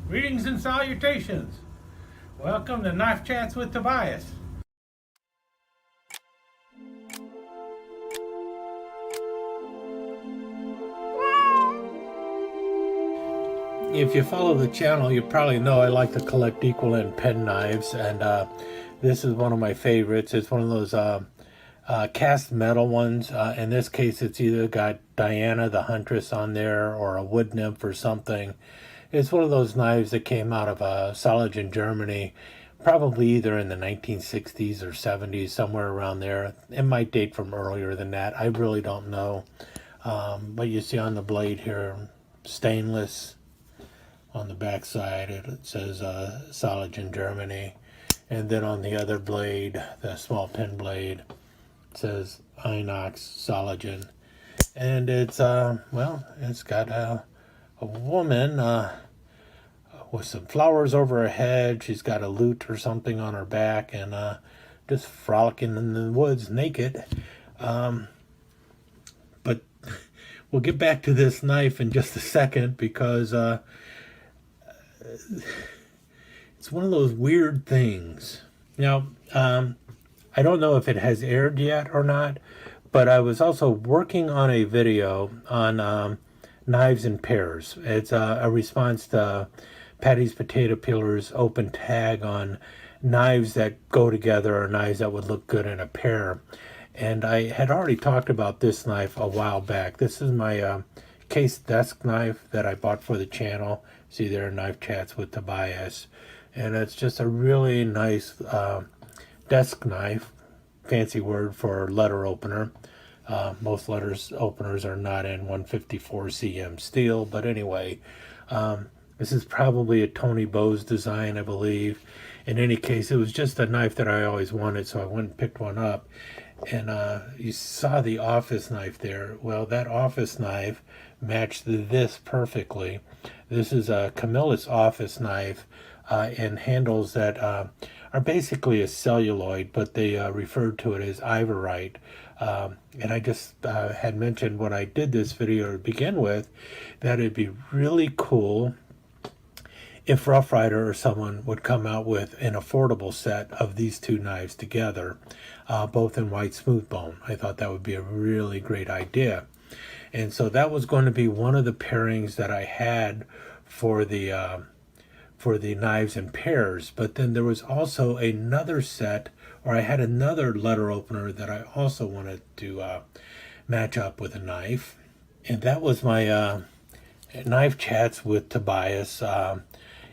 Greetings and salutations. Welcome to Knife Chats with Tobias. If you follow the channel, you probably know I like to collect equal end pen knives, and this is one of my favorites. It's one of those cast metal ones. In this case, it's either got Diana the Huntress on there or a wood nymph or something. It's one of those knives that came out of Solingen, Germany, probably either in the 1960s or 70s, somewhere around there. It might date from earlier than that. I really don't know. But you see on the blade here, stainless. On the back side, it says Solingen, Germany. And then on the other blade, the small pen blade, it says Inox, Solingen. And it's, it's got a woman with some flowers over her head. She's got a lute or something on her back and just frolicking in the woods naked. But we'll get back to this knife in just a second because it's one of those weird things. Now, I don't know if it has aired yet or not, but I was also working on a video on knives and pairs. It's a response to Patty's Potato Peeler's open tag on knives that go together or knives that would look good in a pair. And I had already talked about this knife a while back. This is my case desk knife that I bought for the channel. See there, Knife Chats with Tobias. And it's just a really nice desk knife, fancy word for letter opener. Most letters openers are not in 154 cm steel, but anyway, this is probably a Tony Bowes design, I believe. In any case, it was just a knife that I always wanted, so I went and picked one up. And you saw the office knife there. Well, that office knife matched this perfectly. This is a Camillus office knife and handles that are basically a celluloid, but they referred to it as ivorite. And I just had mentioned when I did this video to begin with that it'd be really cool if Rough Rider or someone would come out with an affordable set of these two knives together, both in white smooth bone. I thought that would be a really great idea. And so that was going to be one of the pairings that I had for the knives and pairs. But then there was also another set, or I had another letter opener that I also wanted to match up with a knife. And that was my Knife Chats with Tobias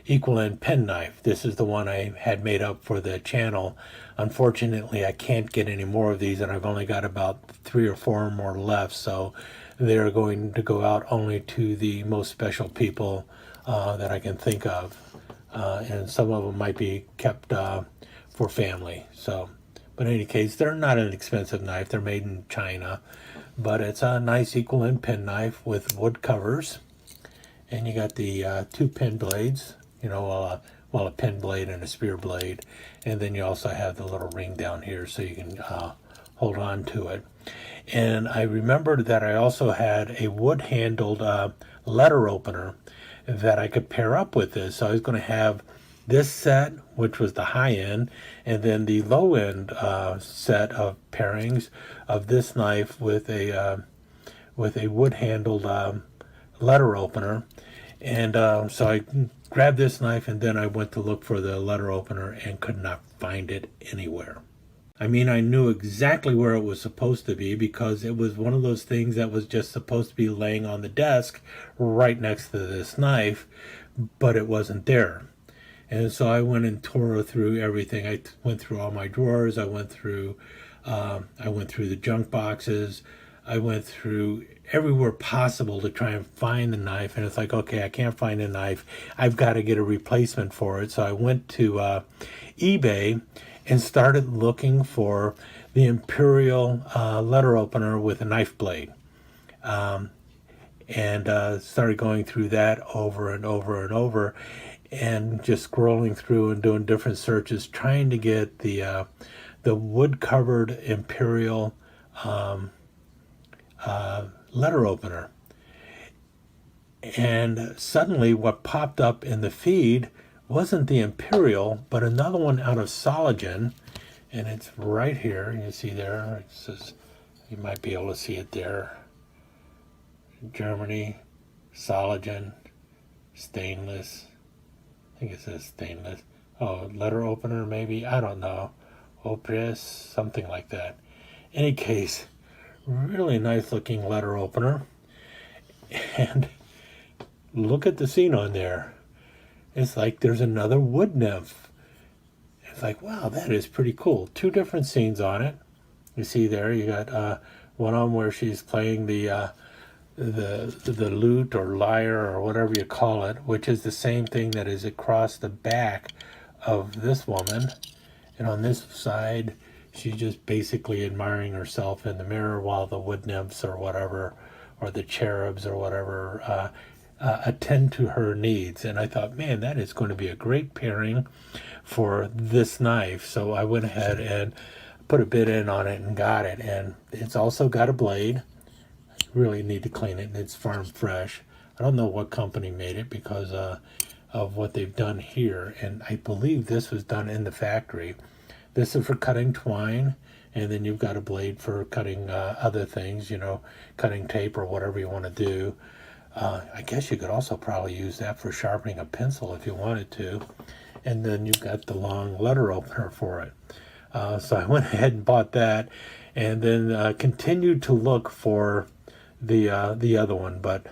equal end pen knife. This is the one I had made up for the channel. Unfortunately, I can't get any more of these, and I've only got about 3 or 4 more left, so they're going to go out only to the most special people that I can think of, and some of them might be kept for family. So, but in any case, they're not an expensive knife. They're made in China, but it's a nice equal end pen knife with wood covers, and you got the 2 pen blades. You know, a pen blade and a spear blade, and then you also have the little ring down here so you can hold on to it. And I remembered that I also had a wood-handled letter opener that I could pair up with this. So I was going to have this set, which was the high end, and then the low end set of pairings of this knife with a wood-handled letter opener. And so I grabbed this knife, and then I went to look for the letter opener and could not find it anywhere. I mean, I knew exactly where it was supposed to be because it was one of those things that was just supposed to be laying on the desk right next to this knife, but it wasn't there. And so I went and tore through everything. I went through all my drawers. I went through the junk boxes. I went through everywhere possible to try and find the knife, and it's like, okay, I can't find a knife. I've got to get a replacement for it. So I went to eBay and started looking for the Imperial letter opener with a knife blade, and started going through that over and over and over, and just scrolling through and doing different searches, trying to get the wood-covered Imperial letter opener. And suddenly what popped up in the feed wasn't the Imperial, but another one out of Sologen. And it's right here. You see there, it says, you might be able to see it there. Germany, Sologen, stainless. I think it says stainless. Oh, letter opener maybe? I don't know. Opus, something like that. Any case, really nice looking letter opener. And look at the scene on there. It's like there's another wood nymph. It's like, wow, that is pretty cool. Two different scenes on it. You see there, you got one on where she's playing the lute or lyre or whatever you call it, which is the same thing that is across the back of this woman. And on this side, she's just basically admiring herself in the mirror while the wood nymphs or whatever, or the cherubs or whatever, attend to her needs. And I thought, man, that is going to be a great pairing for this knife. So I went ahead and put a bid in on it and got it. And it's also got a blade. Really need to clean it, and it's farm fresh. I don't know what company made it because of what they've done here, and I believe this was done in the factory. This is for cutting twine, and then you've got a blade for cutting other things, cutting tape or whatever you want to do. I guess you could also probably use that for sharpening a pencil if you wanted to. And then you've got the long letter opener for it. So I went ahead and bought that, and then continued to look for the other one, but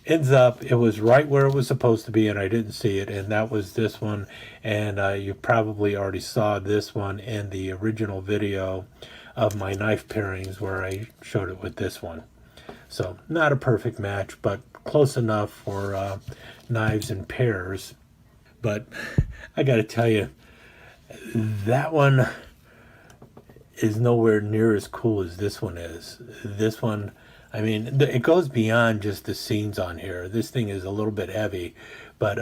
ends up it was right where it was supposed to be, and I didn't see it, and that was this one. And you probably already saw this one in the original video of my knife pairings where I showed it with this one. So not a perfect match, but close enough for knives and pairs. But I gotta tell you, that one is nowhere near as cool as this one is. This one, I mean, it goes beyond just the scenes on here. This thing is a little bit heavy, but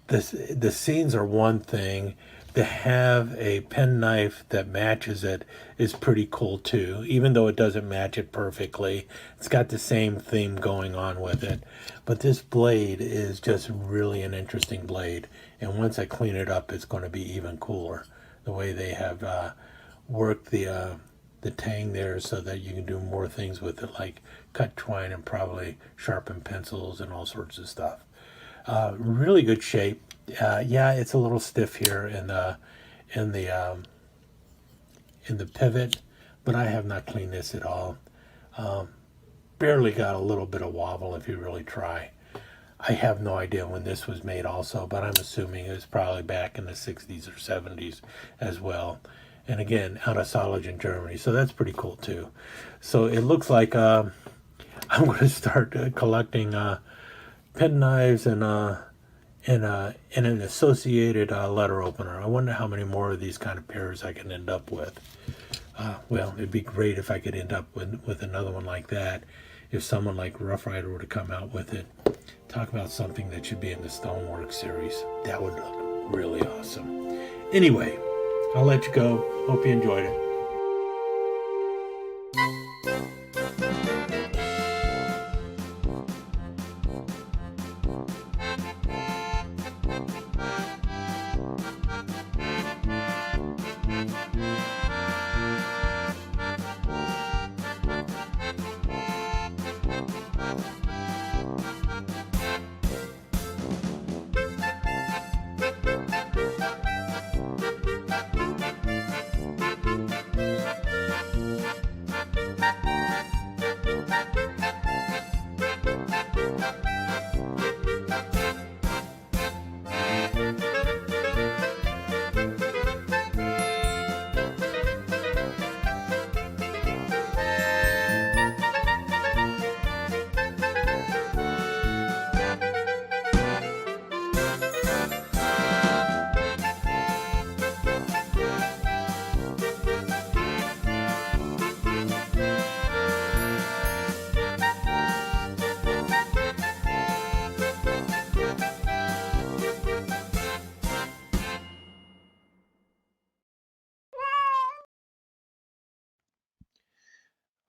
the scenes are one thing. To have a pen knife that matches it is pretty cool too, even though it doesn't match it perfectly. It's got the same theme going on with it. But this blade is just really an interesting blade. And once I clean it up, it's going to be even cooler. The way they have work the tang there so that you can do more things with it, like cut twine and probably sharpen pencils and all sorts of stuff. Really good shape. Yeah, it's a little stiff here in the pivot, but I have not cleaned this at all. Barely got a little bit of wobble if you really try. I have no idea when this was made also, but I'm assuming it was probably back in the 60s or 70s as well. And again, out of Sologen, Germany. So that's pretty cool too. So it looks like I'm going to start collecting pen knives and an associated letter opener. I wonder how many more of these kind of pairs I can end up with. Well, it'd be great if I could end up with another one like that. If someone like Rough Rider were to come out with it, talk about something that should be in the Stonework series. That would look really awesome. Anyway, I'll let you go. Hope you enjoyed it.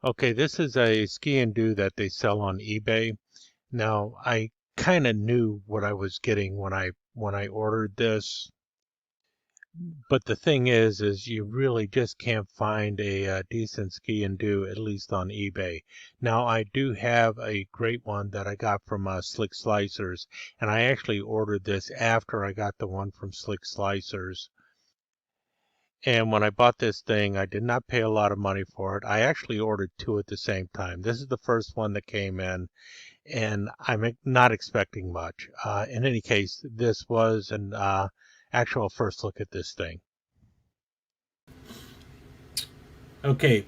Okay, this is a ski and do that they sell on eBay. Now, I kind of knew what I was getting when I ordered this, but the thing is you really just can't find a decent ski and do, at least on eBay. Now, I do have a great one that I got from Slick Slicers, and I actually ordered this after I got the one from Slick Slicers. And when I bought this thing, I did not pay a lot of money for it. I actually ordered two at the same time. This is the first one that came in, and I'm not expecting much. In any case, this was an actual first look at this thing. Okay,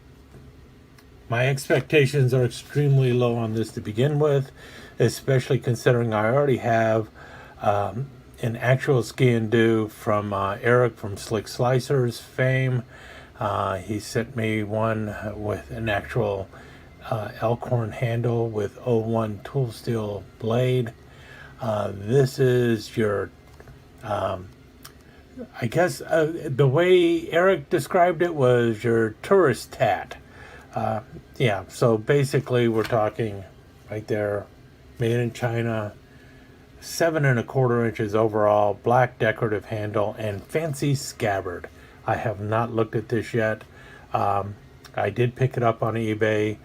my expectations are extremely low on this to begin with, especially considering I already have an actual ski and do from Eric from Slick Slicers fame. He sent me one with an actual Elkhorn handle with 01 tool steel blade. This is your, I guess the way Eric described it was your tourist tat. Yeah, so basically we're talking right there, made in China, 7¼ inches overall, black decorative handle, and fancy scabbard. I have not looked at this yet. I did pick it up on eBay.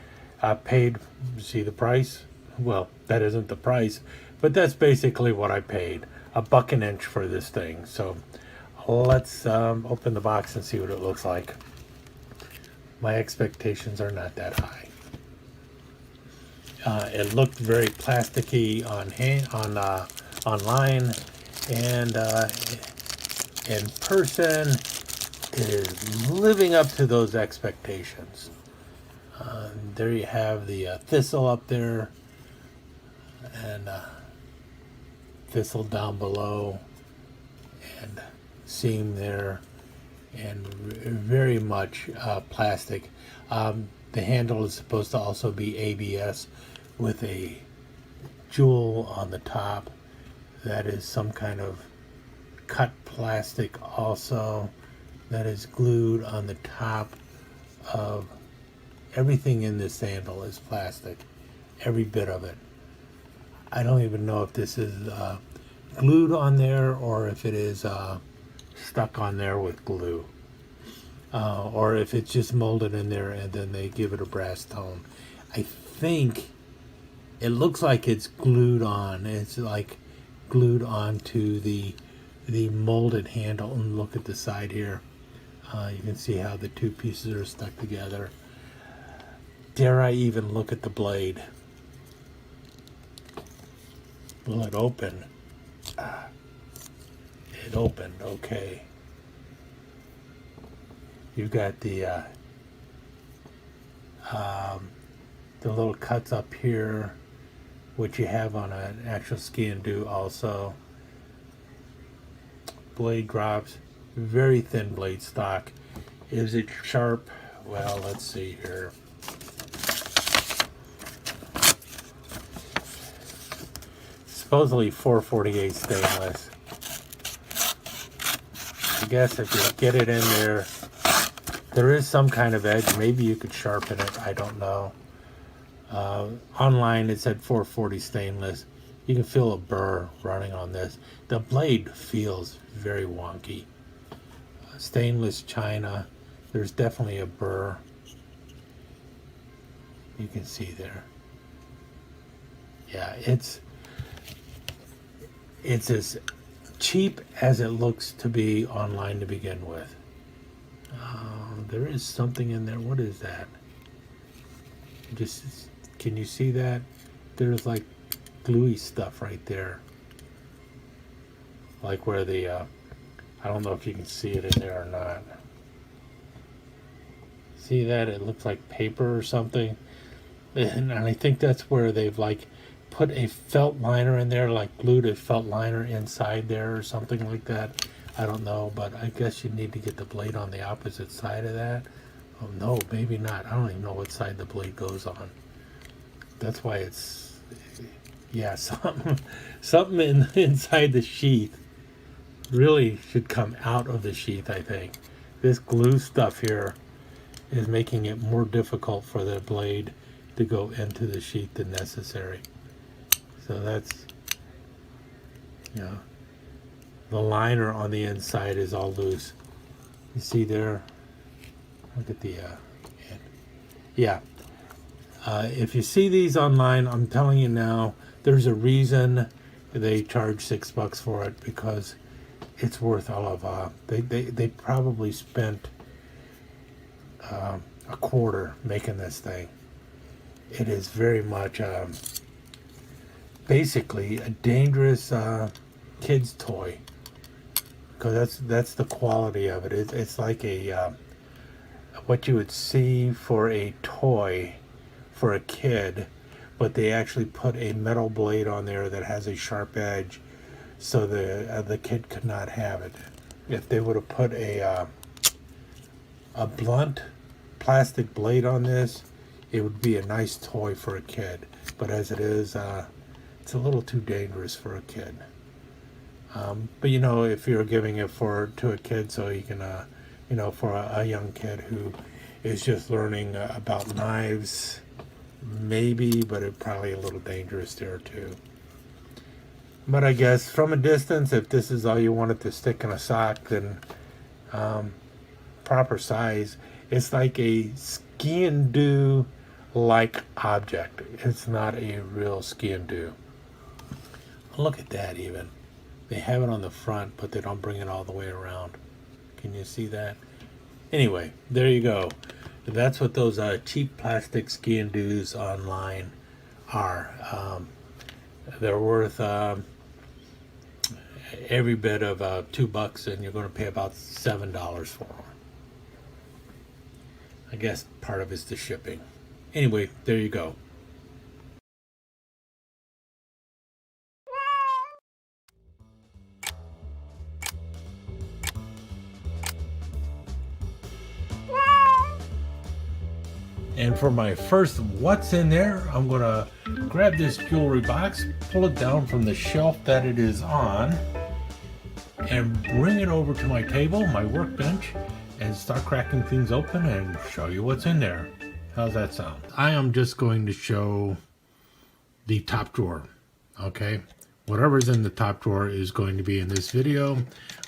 I paid, see the price? Well, that isn't the price, but that's basically what I paid. $1 an inch for this thing. So let's open the box and see what it looks like. My expectations are not that high. It looked very plasticky online, and in person, it is living up to those expectations. There you have the thistle up there, and thistle down below, and seam there, and very much plastic. The handle is supposed to also be ABS with a jewel on the top. That is some kind of cut plastic also that is glued on the top of everything in this handle is plastic. Every bit of it. I don't even know if this is glued on there or if it is stuck on there with glue. Or if it's just molded in there and then they give it a brass tone. I think it looks like it's glued on. It's like glued onto the molded handle. And look at the side here. You can see how the two pieces are stuck together. Dare I even look at the blade? Will it open? It opened. Okay. You've got the little cuts up here, which you have on an actual ski and do also. Blade drops, very thin blade stock. Is it sharp? Well, let's see here. Supposedly 448 stainless. I guess if you get it in there is some kind of edge. Maybe you could sharpen it. I don't know. Online it said 440 stainless. You can feel a burr running on this. The blade feels very wonky. Stainless china. There's definitely a burr. You can see there. Yeah, it's as cheap as it looks to be online to begin with. There is something in there. What is that? Just can you see that? There's like gluey stuff right there. Like where the I don't know if you can see it in there or not. See that? It looks like paper or something. And I think that's where they've like put a felt liner in there, like glued a felt liner inside there or something like that. I don't know, but I guess you need to get the blade on the opposite side of that. Oh no, maybe not. I don't even know what side the blade goes on. That's why it's, yeah, something inside the sheath really should come out of the sheath, I think. This glue stuff here is making it more difficult for the blade to go into the sheath than necessary. So that's, you know, the liner on the inside is all loose. You see there? Look at the end. Yeah. If you see these online, I'm telling you now, there's a reason they charge $6 for it, because it's worth all of. They probably spent a quarter making this thing. It is very much basically a dangerous kid's toy, because that's the quality of it. It's like a what you would see for a toy for a kid, but they actually put a metal blade on there that has a sharp edge, so the kid could not have it. If they would have put a blunt plastic blade on this, it would be a nice toy for a kid. But as it is, it's a little too dangerous for a kid. But you know, if you're giving it to a kid, so you can, you know, for a young kid who is just learning about knives, maybe, but it's probably a little dangerous there too. But I guess from a distance, if this is all you wanted to stick in a sock, then proper size. It's like a ski and do like object. It's not a real ski and do. Look at that even. They have it on the front, but they don't bring it all the way around. Can you see that? Anyway, there you go. That's what those cheap plastic ski and do's online are. They're worth every bit of $2, and you're going to pay about $7 for them. I guess part of it's the shipping. Anyway, there you go. And for my first what's in there, I'm going to grab this jewelry box, pull it down from the shelf that it is on, and bring it over to my table, my workbench, and start cracking things open and show you what's in there. How's that sound? I am just going to show the top drawer, okay? Whatever's in the top drawer is going to be in this video.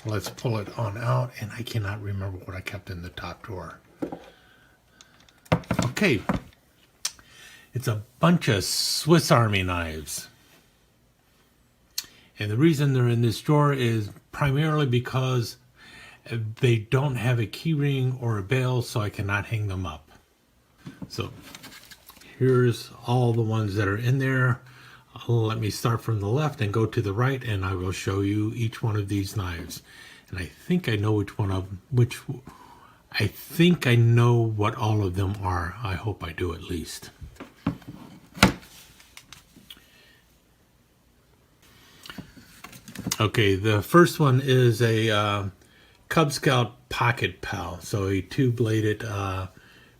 Let's pull it on out, and I cannot remember what I kept in the top drawer. Okay, it's a bunch of Swiss Army knives. And the reason they're in this drawer is primarily because they don't have a key ring or a bail, so I cannot hang them up. So here's all the ones that are in there. Let me start from the left and go to the right, and I will show you each one of these knives. And I think I know I think I know what all of them are. I hope I do at least. Okay, the first one is a Cub Scout Pocket Pal. So a two-bladed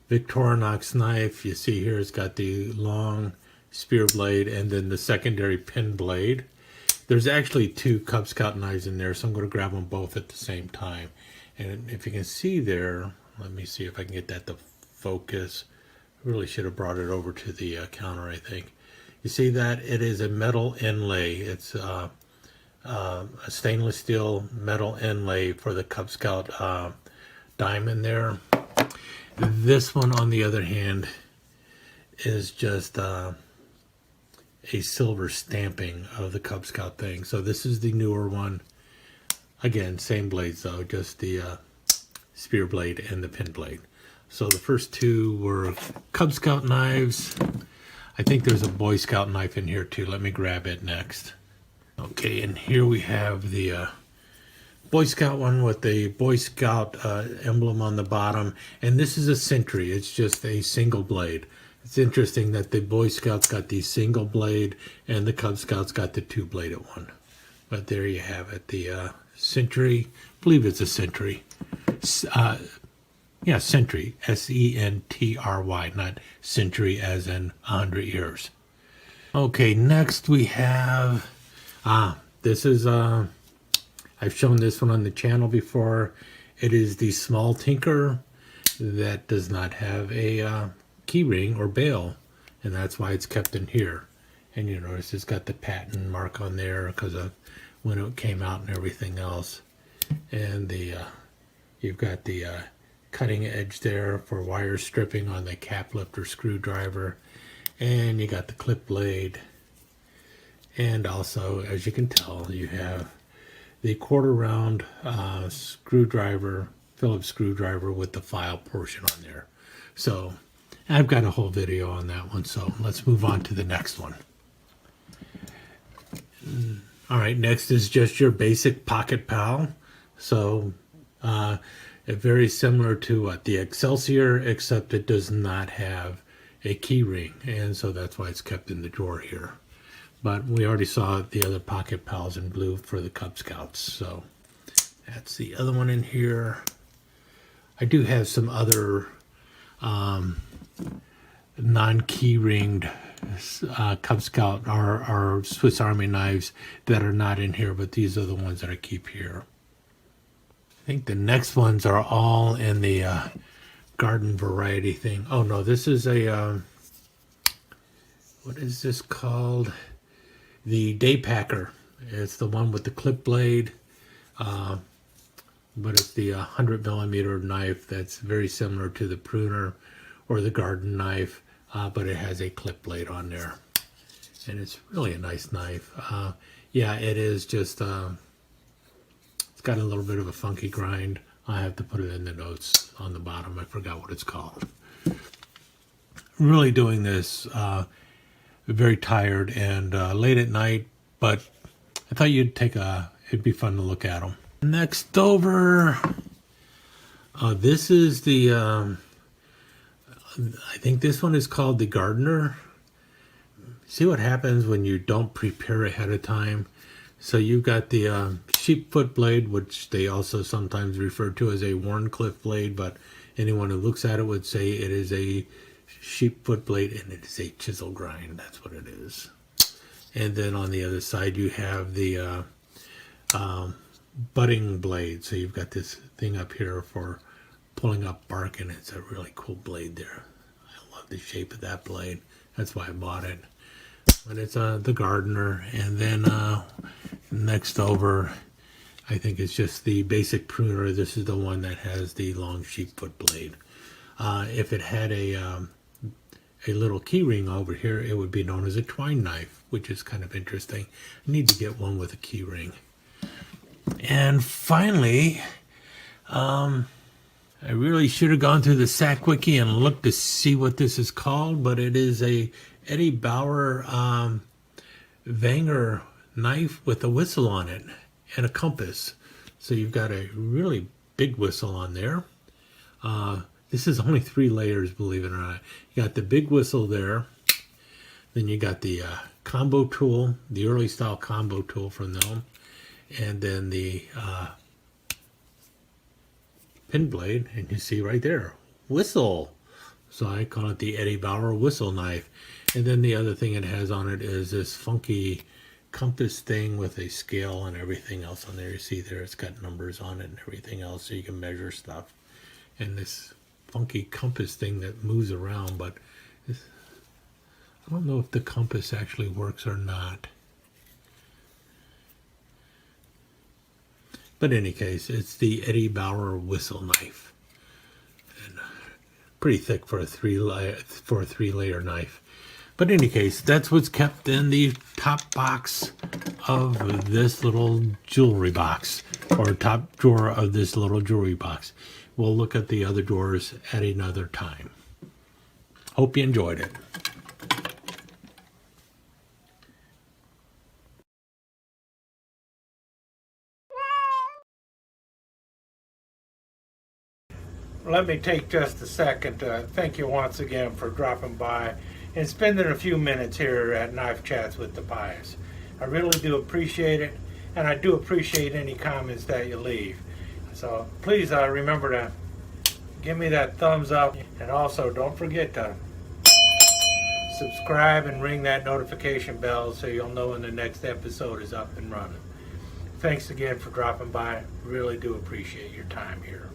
Victorinox knife. You see here it's got the long spear blade and then the secondary pin blade. There's actually two Cub Scout knives in there, so I'm going to grab them both at the same time. And if you can see there, let me see if I can get that to focus. I really should have brought it over to the counter, I think. You see that? It is a metal inlay. It's a stainless steel metal inlay for the Cub Scout diamond there. This one, on the other hand, is just a silver stamping of the Cub Scout thing. So this is the newer one. Again, same blades though, just the spear blade and the pin blade. So the first two were Cub Scout knives. I think there's a Boy Scout knife in here too. Let me grab it next. Okay, and here we have the Boy Scout one with the Boy Scout emblem on the bottom. And this is a Sentry. It's just a single blade. It's interesting that the Boy Scouts got the single blade and the Cub Scouts got the two-bladed one. But there you have it, the Sentry. I believe it's a Sentry. Yeah, Sentry, S-E-N-T-R-Y, not Century as in 100 years. Okay, next we have, this is, I've shown this one on the channel before. It is the Small Tinker that does not have a key ring or bail, and that's why it's kept in here. And you notice it's got the patent mark on there because of when it came out and everything else. And the you've got the cutting edge there for wire stripping on the cap lifter screwdriver. And you got the clip blade. And also, as you can tell, you have the quarter round screwdriver, Phillips screwdriver with the file portion on there. So I've got a whole video on that one, so let's move on to the next one. All right, next is just your basic pocket pal. So very similar to the Excelsior, except it does not have a key ring, and so that's why it's kept in the drawer here. But we already saw the other pocket pals in blue for the Cub Scouts, so that's the other one in here. I do have some other non-key ringed Cub Scout or Swiss Army knives that are not in here, but these are the ones that I keep here. I think the next ones are all in the garden variety thing. Oh no, this is a what is this called? The Day Packer. It's the one with the clip blade, but it's the 100mm knife that's very similar to the pruner or the garden knife, but it has a clip blade on there, and it's really a nice knife. Yeah, it is just it's got a little bit of a funky grind. I have to put it in the notes on the bottom. I forgot what it's called. Really doing this very tired and late at night, but I thought it'd be fun to look at them. Next over, this is the I think this one is called the Gardener. See what happens when you don't prepare ahead of time. So you've got the sheep foot blade, which they also sometimes refer to as a Warncliffe blade, but anyone who looks at it would say it is a sheep foot blade, and it is a chisel grind. That's what it is. And then on the other side you have the budding blade. So you've got this thing up here for pulling up bark, and it's a really cool blade there. I love the shape of that blade. That's why I bought it. But it's the Gardener. And then next over, I think it's just the basic pruner. This is the one that has the long sheep foot blade. If it had a little key ring over here, it would be known as a twine knife, which is kind of interesting. I need to get one with a key ring. And finally, I really should have gone through the SAC Wiki and looked to see what this is called, but it is a Eddie Bauer Wenger knife with a whistle on it and a compass. So you've got a really big whistle on there. This is only 3 layers, believe it or not. You got the big whistle there. Then you got the combo tool, the early style combo tool from them. And then the pin blade. And you see right there, whistle. So I call it the Eddie Bauer whistle knife. And then the other thing it has on it is this funky compass thing with a scale and everything else on there. You see there, it's got numbers on it and everything else, so you can measure stuff. And this funky compass thing that moves around, but I don't know if the compass actually works or not. But in any case, it's the Eddie Bauer whistle knife, and pretty thick for a three layer knife. But in any case, that's what's kept in the top box of this little jewelry box, or top drawer of this little jewelry box. We'll look at the other drawers at another time. Hope you enjoyed it. Let me take just a second to thank you once again for dropping by and spending a few minutes here at Knife Chats with Tobias. I really do appreciate it, and I do appreciate any comments that you leave. So please remember to give me that thumbs up, and also don't forget to subscribe and ring that notification bell so you'll know when the next episode is up and running. Thanks again for dropping by. Really do appreciate your time here.